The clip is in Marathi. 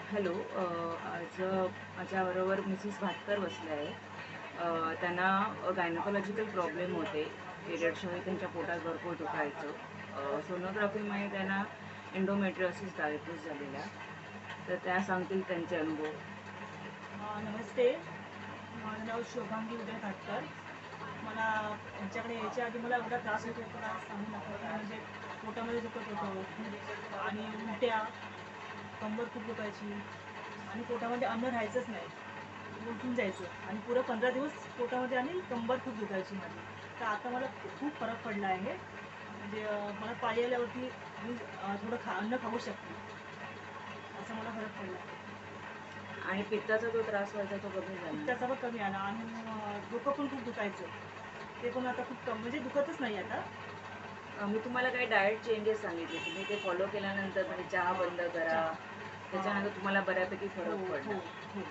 हॅलो. आज माझ्याबरोबर मिसेस भाटकर बसल्या आहे. त्यांना गायनोकॉलॉजिकल प्रॉब्लेम होते. पिरियड्सच्या वेळी त्यांच्या पोटात भरपूर दुखायचं. सोनोग्राफीमुळे त्यांना एंडोमेट्रियोसिस डायग्नोस झालेला. तर त्या सांगतील त्यांचे अनुभव. नमस्ते, माझं नाव शोभांगी उदय भाटकर. मला यांच्याकडे यायच्या आधी मला एवढा त्रास होत होता सांगू नका. म्हणजे पोटामध्ये दुखत होतं आणि उलट्या, कंबर खूप दुखायची आणि पोटामध्ये अन्न राहायचंच नाही, उलटून जायचं आणि पुरं 15 दिवस पोटामध्ये आणि कंबर खूप दुखायची माझी. तर आता मला खूप फरक पडला आहे. म्हणजे मला पाळी आल्यावरती मी थोडं अन्न खाऊ शकते, असा मला फरक पडला आहे. आणि पित्ताचा जो त्रास व्हायचा तो कमी झाला. पित्ताचा पण कमी आला आणि डोकं पण खूप दुखायचं, ते पण आता खूप कमी, म्हणजे दुखतच नाही आता. मी तुम्हाला काही डाएट चेंजेस सांगितले, तुम्ही ते फॉलो केल्यानंतर म्हणजे चहा बंद करा, त्याच्यानंतर तुम्हाला बऱ्यापैकी फरक हो पडला. हो हो